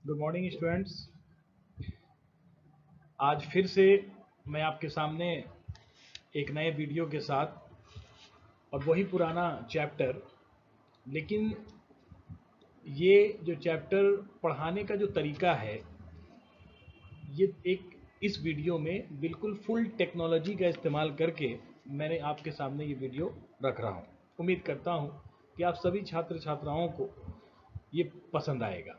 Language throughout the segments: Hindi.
Good morning students. आज फिर से मैं आपके सामने एक नए वीडियो के साथ और वही पुराना चैप्टर, लेकिन ये जो चैप्टर पढ़ाने का जो तरीका है, ये एक इस वीडियो में बिल्कुल फुल टेक्नोलॉजी का इस्तेमाल करके मैंने आपके सामने ये वीडियो रख रहा हूँ। उम्मीद करता हूँ कि आप सभी छात्र छात्राओं को ये पसंद आएगा।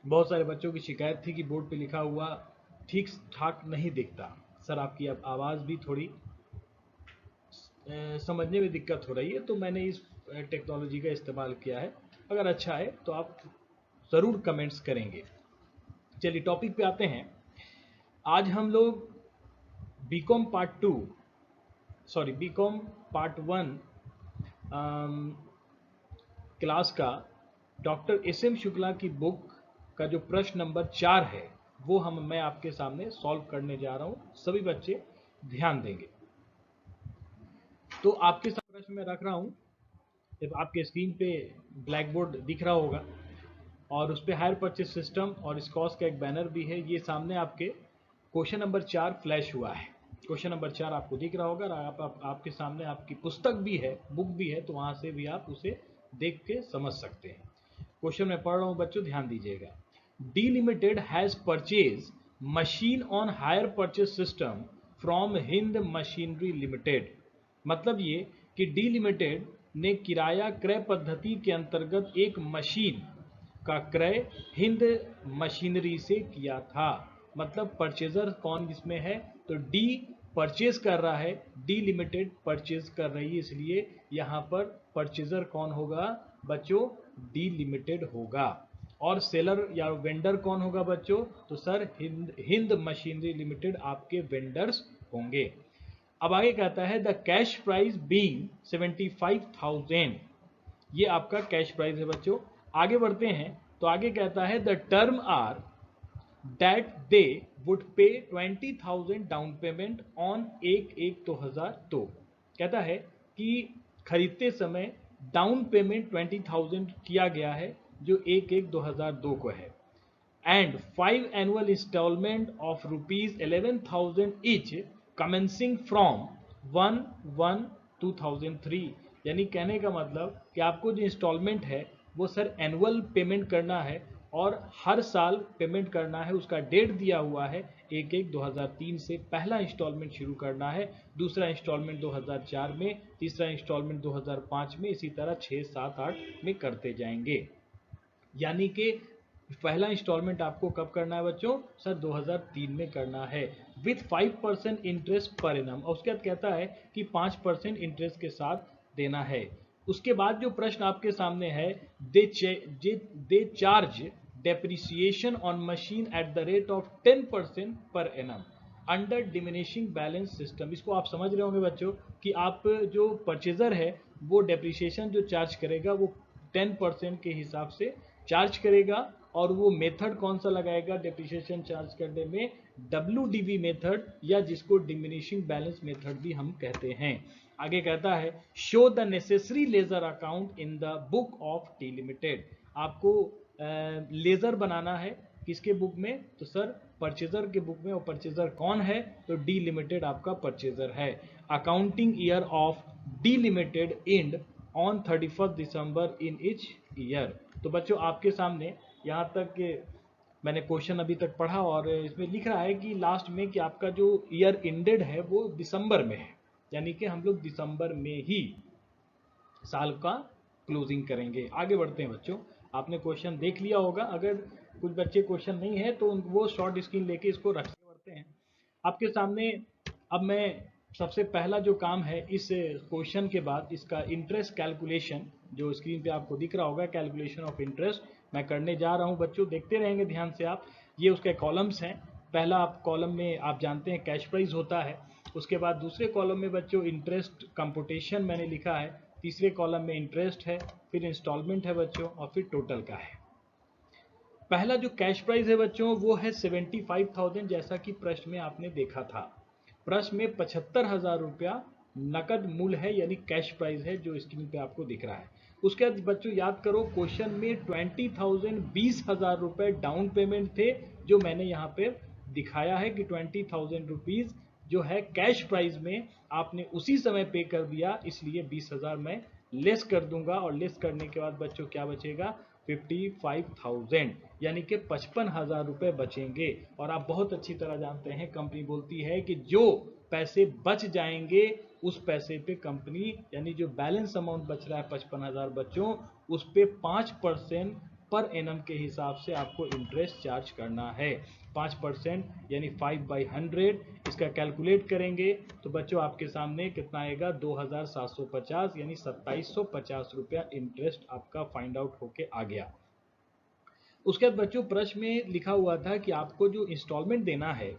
बहुत सारे बच्चों की शिकायत थी कि बोर्ड पे लिखा हुआ ठीक ठाक नहीं दिखता। सर, आपकी अब आवाज़ भी थोड़ी समझने में दिक्कत हो रही है, तो मैंने इस टेक्नोलॉजी का इस्तेमाल किया है। अगर अच्छा है तो आप ज़रूर कमेंट्स करेंगे। चलिए टॉपिक पे आते हैं। आज हम लोग BCom part 2 sorry BCom part 1 class का डॉक्टर एस एम शुक्ला की बुक का जो प्रश्न नंबर 4 है वो मैं आपके सामने सॉल्व करने जा रहा हूँ। सभी बच्चे ध्यान देंगे। तो आपके सामने प्रश्न मैं रख रहा हूँ। जब आपके स्क्रीन पे ब्लैक बोर्ड दिख रहा होगा और उस पर हायर परचेज सिस्टम और स्कॉस का एक बैनर भी है। ये सामने आपके क्वेश्चन नंबर 4 फ्लैश हुआ है। क्वेश्चन नंबर 4 आपको दिख रहा होगा और आपके सामने आपकी पुस्तक भी है, बुक भी है, तो वहाँ से भी आप उसे देख के समझ सकते हैं। क्वेश्चन मैं पढ़ रहा हूँ बच्चों, ध्यान दीजिएगा। D limited has purchase machine on hire purchase system from Hind machinery limited. मतलब ये कि डी लिमिटेड ने किराया क्रय पद्धति के अंतर्गत एक मशीन का क्रय हिंद मशीनरी से किया था। मतलब परचेजर कौन इसमें है, तो डी परचेज कर रहा है, डी लिमिटेड परचेज कर रही है, इसलिए यहाँ पर परचेजर कौन होगा बच्चों, डी लिमिटेड होगा। और सेलर या वेंडर कौन होगा बच्चों, तो सर हिंद मशीनरी लिमिटेड आपके वेंडर्स होंगे। अब आगे कहता है द कैश प्राइस बीइंग 75,000, ये आपका कैश प्राइस है बच्चों। आगे बढ़ते हैं तो आगे कहता है the term are that they would pay 20,000 down payment on 1/1/2002। कहता है कि खरीदते समय डाउन पेमेंट 20,000 किया गया है जो 1/1/2002 को है, and 5 annual instalment of ₹11,000 each commencing from 1/1/2003। यानी कहने का मतलब कि आपको जो इंस्टॉलमेंट है वो सर एनुअल पेमेंट करना है और हर साल पेमेंट करना है। उसका डेट दिया हुआ है 1/1/2003 से पहला इंस्टॉलमेंट शुरू करना है, दूसरा इंस्टॉलमेंट 2004 में, तीसरा इंस्टॉलमेंट 2005 में, इसी तरह 6, 7, 8 में करते जाएंगे। यानी कि पहला इंस्टॉलमेंट आपको कब करना है बच्चों, सर 2003 में करना है, विथ 5% इंटरेस्ट पर एनम। और उसके बाद कहता है कि 5% इंटरेस्ट के साथ देना है। उसके बाद जो प्रश्न आपके सामने है, they charge depreciation on machine at the rate of 10% per annum under diminishing balance system. इसको आप समझ रहे होंगे बच्चों कि आप जो परचेजर है वो डेप्रिसिएशन जो चार्ज करेगा वो 10% के हिसाब से चार्ज करेगा। और वो मेथड कौन सा लगाएगा डेप्रिसिएशन चार्ज करने में, WDV मेथड, या जिसको डिमिनिशिंग बैलेंस मेथड भी हम कहते हैं। आगे कहता है show the necessary ledger account in the book of T limited. आपको लेजर बनाना है किसके बुक में, तो सर परचेजर के बुक में। और परचेजर कौन है, तो डी लिमिटेड आपका परचेजर है। Accounting year of D limited and on 31 December in each year. तो बच्चों आपके सामने यहाँ तक मैंने क्वेश्चन अभी तक पढ़ा और इसमें लिख रहा है कि लास्ट में कि आपका जो ईयर एंडेड है वो दिसंबर में है, यानी कि हम लोग दिसंबर में ही साल का क्लोजिंग करेंगे। आगे बढ़ते हैं बच्चों, आपने क्वेश्चन देख लिया होगा। अगर कुछ बच्चे क्वेश्चन नहीं है तो वो शॉर्ट स्क्रीन लेके इसको रख बढ़ते हैं आपके सामने। अब मैं सबसे पहला जो काम है इस क्वेश्चन के बाद, इसका इंटरेस्ट कैलकुलेशन जो स्क्रीन पे आपको दिख रहा होगा, कैलकुलेशन ऑफ इंटरेस्ट मैं करने जा रहा हूं बच्चों। देखते रहेंगे ध्यान से आप। ये उसके कॉलम्स हैं। पहला आप कॉलम में आप जानते हैं कैश प्राइस होता है, उसके बाद दूसरे कॉलम में बच्चों इंटरेस्ट कंपुटेशन मैंने लिखा है, तीसरे कॉलम में इंटरेस्ट है, फिर इंस्टॉलमेंट है बच्चों, और फिर टोटल का है। पहला जो कैश प्राइस है बच्चों वो है 75,000, जैसा कि प्रश्न में आपने देखा था। प्रश्न में 75,000 रुपया नकद मूल्य है, यानी कैश प्राइस है जो स्क्रीन पे आपको दिख रहा है। उसके बाद बच्चों याद करो क्वेश्चन में 20,000 20,000 रुपए डाउन पेमेंट थे, जो मैंने यहाँ पे दिखाया है कि 20,000 रुपीज जो है कैश प्राइस में आपने उसी समय पे कर दिया, इसलिए 20,000 मैं लेस कर दूंगा और लेस करने के बाद बच्चों क्या बचेगा 55,000, यानी कि 55,000 रुपए बचेंगे। और आप बहुत अच्छी तरह जानते हैं कंपनी बोलती है कि जो पैसे बच जाएंगे उस पैसे पे कंपनी, यानी जो बैलेंस अमाउंट बच रहा है 55,000 बच्चों, उस पे 5% पर एनम के हिसाब से आपको इंटरेस्ट चार्ज करना है। 5% यानी 5/100, इसका कैलकुलेट करेंगे तो बच्चों आपके सामने कितना आएगा 2,750, यानी 2,750 रुपया इंटरेस्ट आपका फाइंड आउट होके आ गया। उसके बाद बच्चों प्रश्न में लिखा हुआ था कि आपको जो इंस्टॉलमेंट देना है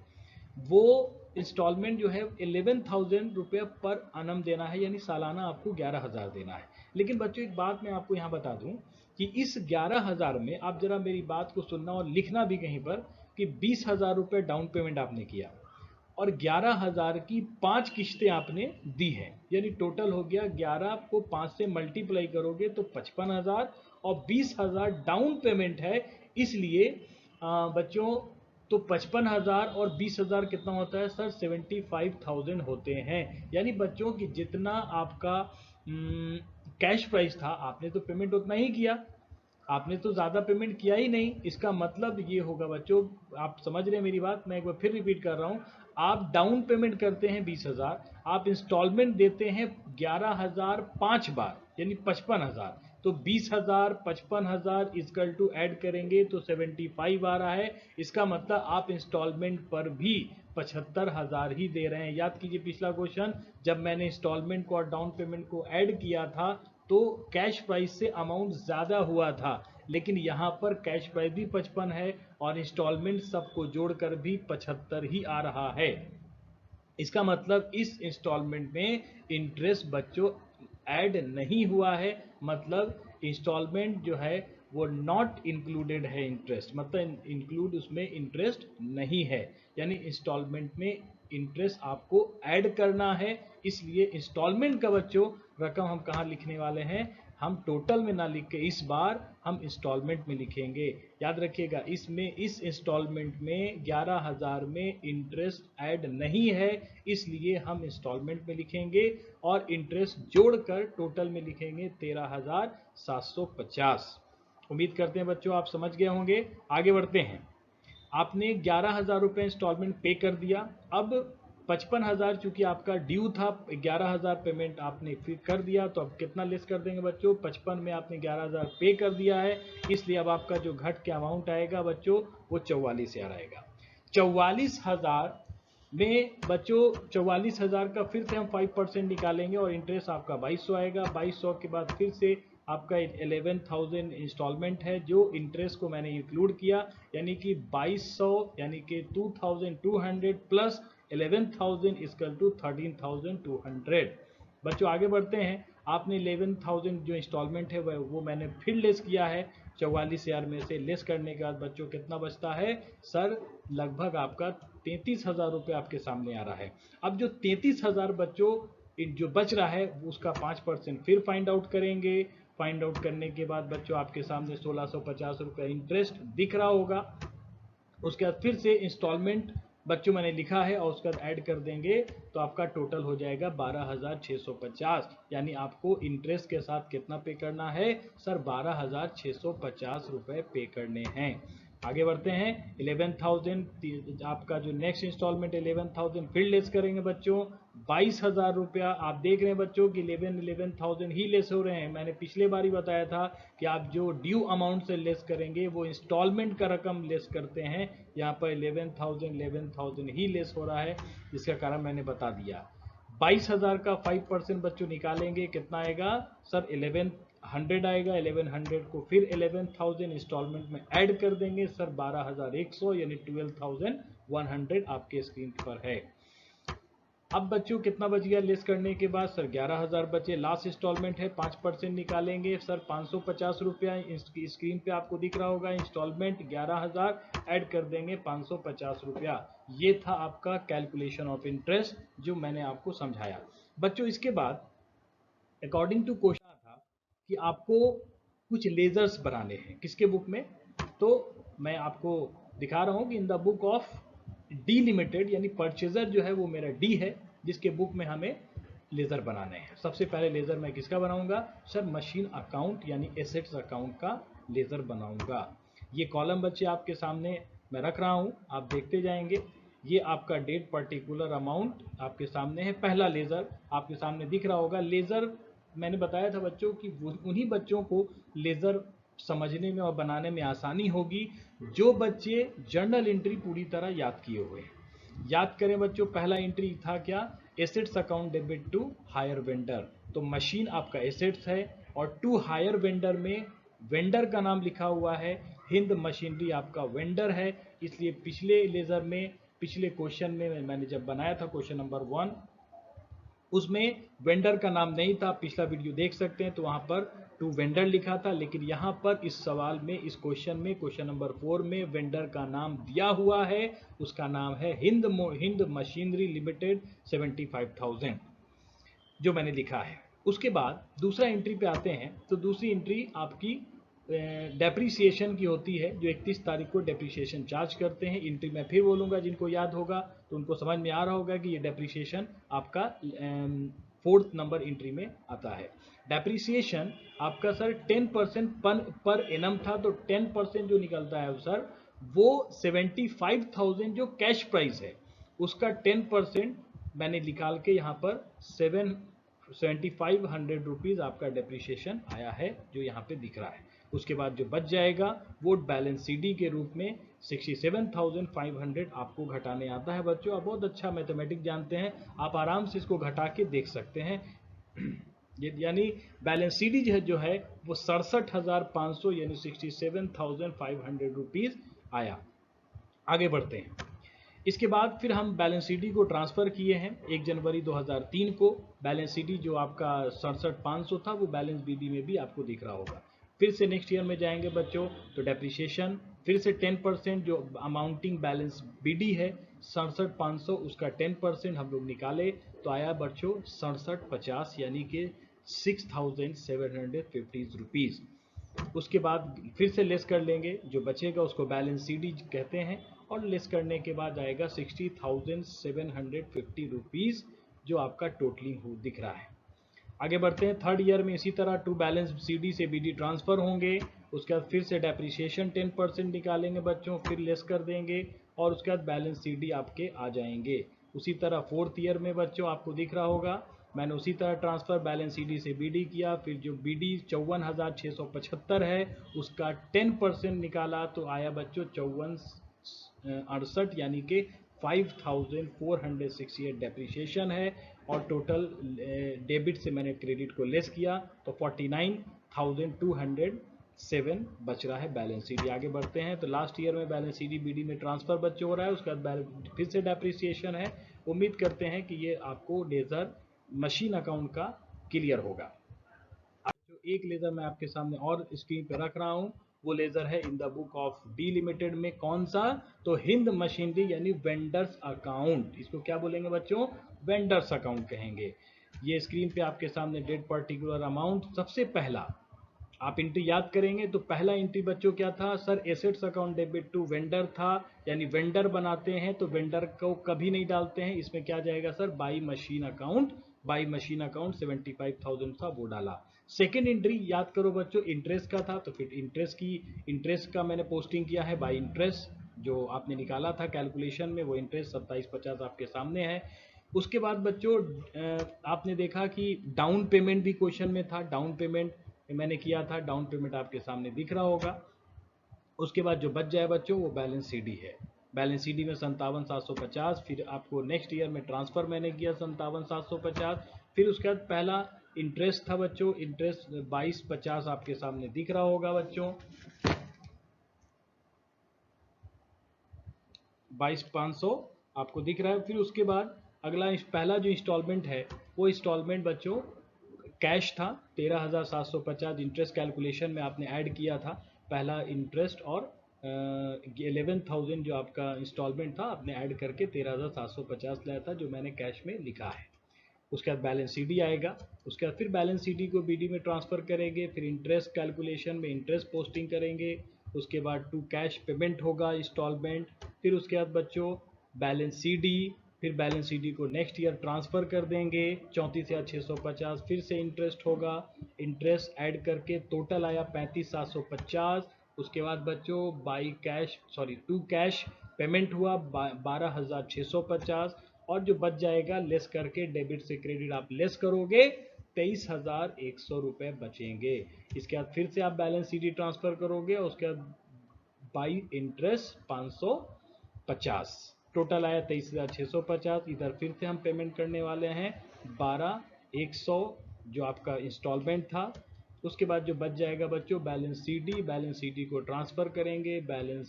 वो इंस्टॉलमेंट जो है 11,000 रुपये पर अनम देना है, यानी सालाना आपको 11,000 देना है। लेकिन बच्चों एक बात मैं आपको यहाँ बता दूं कि इस 11,000 में आप जरा मेरी बात को सुनना और लिखना भी कहीं पर कि 20,000 रुपये डाउन पेमेंट आपने किया और 11,000 की 5 किश्तें आपने दी है, यानी टोटल हो गया 11 को 5 से मल्टीप्लाई करोगे तो 55,000 और 20,000 डाउन पेमेंट है। इसलिए बच्चों तो 55,000 और 20,000 कितना होता है सर 75,000 होते हैं। यानी बच्चों की जितना आपका कैश प्राइस था आपने तो पेमेंट उतना ही किया, आपने तो ज़्यादा पेमेंट किया ही नहीं। इसका मतलब ये होगा बच्चों, आप समझ रहे हैं मेरी बात, मैं एक बार फिर रिपीट कर रहा हूँ, आप डाउन पेमेंट करते हैं 20,000, आप इंस्टॉलमेंट देते हैं 11,000 5 बार यानी 55,000, तो 20,000 55,000 इक्वल टू ऐड करेंगे तो 75 आ रहा है। इसका मतलब आप इंस्टॉलमेंट पर भी 75,000 ही दे रहे हैं। याद कीजिए पिछला क्वेश्चन, जब मैंने इंस्टॉलमेंट को और डाउन पेमेंट को ऐड किया था तो कैश प्राइस से अमाउंट ज़्यादा हुआ था, लेकिन यहाँ पर कैश प्राइस भी 55 है और इंस्टॉलमेंट सबको जोड़कर भी 75 ही आ रहा है। इसका मतलब इस इंस्टॉलमेंट में इंटरेस्ट बच्चों ऐड नहीं हुआ है, मतलब इंस्टॉलमेंट जो है वो नॉट इंक्लूडेड है इंटरेस्ट, मतलब इंक्लूड उसमें इंटरेस्ट नहीं है, यानी इंस्टॉलमेंट में इंटरेस्ट आपको ऐड करना है। इसलिए इंस्टॉलमेंट का बच्चों रकम हम कहाँ लिखने वाले हैं, हम टोटल में ना लिख के इस बार हम इंस्टॉलमेंट में लिखेंगे। याद रखिएगा इसमें इस इंस्टॉलमेंट में 11,000 में इंटरेस्ट ऐड नहीं है, इसलिए हम इंस्टॉलमेंट में लिखेंगे और इंटरेस्ट जोड़कर टोटल में लिखेंगे 13,750। उम्मीद करते हैं बच्चों आप समझ गए होंगे। आगे बढ़ते हैं। आपने 11,000 रुपये इंस्टॉलमेंट पे कर दिया, अब 55,000 चूंकि आपका ड्यू था, 11,000 पेमेंट आपने फिर कर दिया, तो अब कितना लेस कर देंगे बच्चों, 55 में आपने 11,000 पे कर दिया है, इसलिए अब आपका जो घट के अमाउंट आएगा बच्चों वो 44,000 आएगा। 44,000 में बच्चों 44,000 का फिर से हम 5% निकालेंगे और इंटरेस्ट आपका 2,200 आएगा। 2,200 के बाद फिर से आपका 11,000 इंस्टॉलमेंट है जो इंटरेस्ट को मैंने इंक्लूड किया, यानी कि 2,200 यानी कि 2,200 प्लस 11,000 इक्वल टू 13,200। बच्चों आगे बढ़ते हैं। आपने 11,000 जो इंस्टॉलमेंट है वो मैंने फिर लेस किया है, 44,000 में से लेस करने के बाद बच्चों कितना बचता है सर, लगभग आपका 33,000 रुपये आपके सामने आ रहा है। अब जो 33,000 बच्चों जो बच रहा है उसका 5% फिर फाइंड आउट करेंगे। फाइंड आउट करने के बाद बच्चों आपके सामने 1,650 रुपये इंटरेस्ट दिख रहा होगा। उसके बाद फिर से इंस्टॉलमेंट बच्चों मैंने लिखा है और उसके बाद ऐड कर देंगे तो आपका टोटल हो जाएगा 12,650, यानी आपको इंटरेस्ट के साथ कितना पे करना है सर, 12,650 रुपये पे करने हैं। आगे बढ़ते हैं। 11,000 आपका जो नेक्स्ट इंस्टॉलमेंट 11,000 फिर लेस करेंगे बच्चों 22,000 रुपया। आप देख रहे हैं बच्चों कि 11,000 ही लेस हो रहे हैं। मैंने पिछले बार ही बताया था कि आप जो ड्यू अमाउंट से लेस करेंगे वो इंस्टॉलमेंट का रकम लेस करते हैं, यहाँ पर 11,000 ही लेस हो रहा है, जिसका कारण मैंने बता दिया। 22,000 का 5% बच्चों निकालेंगे कितना आएगा सर, 1100 आएगा। 1100 को फिर 11,000 इंस्टॉलमेंट में ऐड कर देंगे सर, 12,100 यानी 12,100 आपके स्क्रीन पर है। अब बच्चों कितना बच गया लेस करने के बाद सर, 11,000 बचे। लास्ट इंस्टॉलमेंट है, 5% निकालेंगे सर, 550 रुपया स्क्रीन पे आपको दिख रहा होगा। इंस्टॉलमेंट 11,000 ऐड कर देंगे 550 रुपया। ये था आपका कैलकुलेशन ऑफ इंटरेस्ट जो मैंने आपको समझाया। बच्चों इसके बाद अकॉर्डिंग टू क्वेश्चन था कि आपको कुछ लेजर्स बनाने हैं। किसके बुक में? तो मैं आपको दिखा रहा हूँ कि in the book of D limited, यानी परचेजर जो है वो मेरा डी है, जिसके बुक में हमें लेज़र बनाने हैं। सबसे पहले लेज़र मैं किसका बनाऊंगा सर? मशीन अकाउंट यानी एसेट्स अकाउंट का लेज़र बनाऊंगा। ये कॉलम बच्चे आपके सामने मैं रख रहा हूँ, आप देखते जाएंगे। ये आपका डेट पर्टिकुलर अमाउंट आपके सामने है। पहला लेज़र आपके सामने दिख रहा होगा। लेज़र मैंने बताया था बच्चों कि उन्हीं बच्चों को लेज़र समझने में और बनाने में आसानी होगी जो बच्चे जर्नल एंट्री पूरी तरह याद किए हुए हैं। याद करें बच्चों, पहला एंट्री था क्या? Assets account debit to hire vendor. तो मशीन आपका एसेट्स है और टू हायर वेंडर में वेंडर का नाम लिखा हुआ है, हिंद मशीनरी आपका वेंडर है। इसलिए पिछले लेजर में, पिछले क्वेश्चन में मैंने जब बनाया था क्वेश्चन नंबर 1, उसमें वेंडर का नाम नहीं था। पिछला वीडियो देख सकते हैं, तो वहां पर टू वेंडर लिखा था। लेकिन यहां पर इस सवाल में, इस क्वेश्चन में, क्वेश्चन नंबर 4 में वेंडर का नाम दिया हुआ है। उसका नाम है हिंद मशीनरी लिमिटेड 75,000, जो मैंने लिखा है। उसके बाद दूसरा एंट्री पे आते हैं। तो दूसरी एंट्री आपकी डेप्रीसिएशन की होती है, जो 31 तारीख को डेप्रीसिएशन चार्ज करते हैं। एंट्री मैं फिर बोलूँगा, जिनको याद होगा तो उनको समझ में आ रहा होगा कि ये डेप्रीसिएशन आपका 4th नंबर एंट्री में आता है। डेप्रीसिएशन आपका सर 10% पर एनम था, तो 10% जो निकलता है सर वो 75,000 जो कैश प्राइस है उसका 10% मैंने निकाल के यहाँ पर 7,500 रुपीज़ आपका डेप्रीशिएशन आया है, जो यहाँ पे दिख रहा है। उसके बाद जो बच जाएगा वो बैलेंस सीडी के रूप में 67,500 आपको घटाने आता है। बच्चों आप बहुत अच्छा मैथमेटिक्स जानते हैं, आप आराम से इसको घटा के देख सकते हैं। यानी बैलेंस सीडी जो है वो 67,500 यानी 67,500 रुपीज़ आया। आगे बढ़ते हैं। इसके बाद फिर हम बैलेंस सीडी को ट्रांसफ़र किए हैं 1 जनवरी 2003 को। बैलेंस सीडी जो आपका 67,500 था वो बैलेंस बीडी में भी आपको दिख रहा होगा। फिर से नेक्स्ट ईयर में जाएंगे बच्चों, तो डेप्रिसिएशन फिर से 10% जो अमाउंटिंग बैलेंस बीडी है 67,500, उसका 10% हम लोग निकाले तो आया बच्चों 67,50 यानी कि 6,750 रुपीज़। उसके बाद फिर से लेस कर लेंगे, जो बचेगा उसको बैलेंस सीडी कहते हैं, और लेस करने के बाद आएगा 60,750 रुपीज़, जो आपका टोटलिंग हो दिख रहा है। आगे बढ़ते हैं। 3rd ईयर में इसी तरह टू बैलेंस सीडी से बीडी ट्रांसफ़र होंगे। उसके बाद फिर से डेप्रिसिएशन 10% निकालेंगे बच्चों, फिर लेस कर देंगे और उसके बाद बैलेंस सीडी आपके आ जाएंगे। उसी तरह 4th ईयर में बच्चों आपको दिख रहा होगा, मैंने उसी तरह ट्रांसफ़र बैलेंस सीडी से बीडी किया। फिर जो बीडी 54,675 है उसका 10% निकाला तो आया बच्चों 5468 यानी कि 5,468 डेप्रिसिएशन है। और टोटल डेबिट से मैंने क्रेडिट को लेस किया तो 49,207 बच रहा है बैलेंस सीडी। आगे बढ़ते हैं। तो लास्ट ईयर में बैलेंस सीडी बीडी में ट्रांसफ़र बच्चे हो रहा है, उसके बाद फिर से डेप्रिसिएशन है। उम्मीद करते हैं कि ये आपको लेज़र मशीन अकाउंट का क्लियर होगा। जो एक लेज़र मैं आपके सामने और स्क्रीन पर रख रहा हूँ वो लेज़र है in the book of D limited में। कौन सा? तो हिंद मशीनरी यानी वेंडर्स अकाउंट। इसको क्या बोलेंगे बच्चों? वेंडर्स अकाउंट कहेंगे। ये स्क्रीन पे आपके सामने डेट पर्टिकुलर अमाउंट। सबसे पहला आप एंट्री याद करेंगे तो पहला एंट्री बच्चों क्या था sir? Assets account debit to vendor था, यानी वेंडर बनाते हैं तो वेंडर को कभी नहीं डालते हैं। इसमें क्या जाएगा sir? By machine account. By machine account 75,000 था वो डाला। सेकेंड एंट्री याद करो बच्चों, इंटरेस्ट का था, तो फिर इंटरेस्ट का मैंने पोस्टिंग किया है बाई इंटरेस्ट, जो आपने निकाला था कैलकुलेशन में वो इंटरेस्ट 2750 आपके सामने है। उसके बाद बच्चों आपने देखा कि डाउन पेमेंट भी क्वेश्चन में था, डाउन पेमेंट मैंने किया था, डाउन पेमेंट आपके सामने दिख रहा होगा। उसके बाद जो बच जाए बच्चों वो बैलेंस सीडी है। बैलेंस सीडी में 57,750, फिर आपको नेक्स्ट ईयर में ट्रांसफ़र मैंने किया 57,750। फिर उसके बाद पहला इंटरेस्ट था बच्चों, इंटरेस्ट 2250 आपके सामने दिख रहा होगा बच्चों, 22,500 आपको दिख रहा है। फिर उसके बाद अगला पहला जो इंस्टॉलमेंट है वो इंस्टॉलमेंट बच्चों कैश था 13,750, इंटरेस्ट कैलकुलेशन में आपने ऐड किया था पहला इंटरेस्ट और 11,000 जो आपका इंस्टॉलमेंट था आपने ऐड करके 13,750 लाया था, जो मैंने कैश में लिखा है। उसके बाद बैलेंस सीडी आएगा, उसके बाद फिर बैलेंस सीडी को बीडी में ट्रांसफ़र करेंगे, फिर इंटरेस्ट कैलकुलेशन में इंटरेस्ट पोस्टिंग करेंगे, उसके बाद टू कैश पेमेंट होगा इंस्टॉलमेंट, फिर उसके बाद बच्चों बैलेंस सीडी, फिर बैलेंस सीडी को नेक्स्ट ईयर ट्रांसफ़र कर देंगे 34,650, फिर से इंटरेस्ट होगा, इंटरेस्ट ऐड करके टोटल आया 35,750। उसके बाद बच्चों टू कैश पेमेंट हुआ 12,650, और जो बच जाएगा लेस करके डेबिट से क्रेडिट आप लेस करोगे 23,100 रुपये बचेंगे। इसके बाद फिर से आप बैलेंस सीडी ट्रांसफ़र करोगे और उसके बाद बाई इंटरेस्ट 550, टोटल आया 23,650। इधर फिर से हम पेमेंट करने वाले हैं 12,100 जो आपका इंस्टॉलमेंट था। उसके बाद जो बच जाएगा बच्चों बैलेंस सीडी को ट्रांसफ़र करेंगे बैलेंस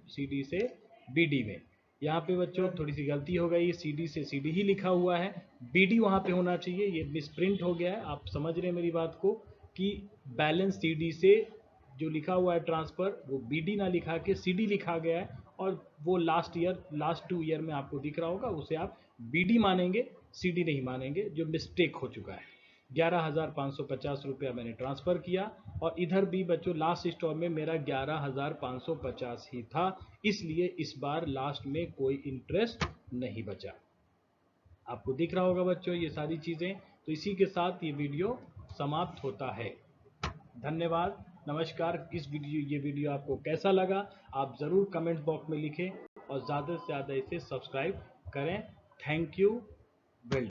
सीडी से बीडी में। यहाँ पे बच्चों थोड़ी सी गलती हो गई, सीडी से सीडी ही लिखा हुआ है, बीडी वहाँ पे होना चाहिए, ये मिसप्रिंट हो गया है। आप समझ रहे हैं मेरी बात को कि बैलेंस सीडी से जो लिखा हुआ है ट्रांसफ़र वो बीडी ना लिखा के सीडी लिखा गया है, और वो लास्ट 2 ईयर में आपको दिख रहा होगा, उसे आप बीडी मानेंगे, सीडी नहीं मानेंगे, जो मिस्टेक हो चुका है। 11,550 रुपया मैंने ट्रांसफ़र किया, और इधर भी बच्चों लास्ट स्टॉल में मेरा 11,550 ही था, इसलिए इस बार लास्ट में कोई इंटरेस्ट नहीं बचा। आपको दिख रहा होगा बच्चों ये सारी चीज़ें। तो इसी के साथ ये वीडियो समाप्त होता है। धन्यवाद, नमस्कार। ये वीडियो आपको कैसा लगा आप ज़रूर कमेंट बॉक्स में लिखें, और ज़्यादा से ज़्यादा इसे सब्सक्राइब करें। Thank you, well.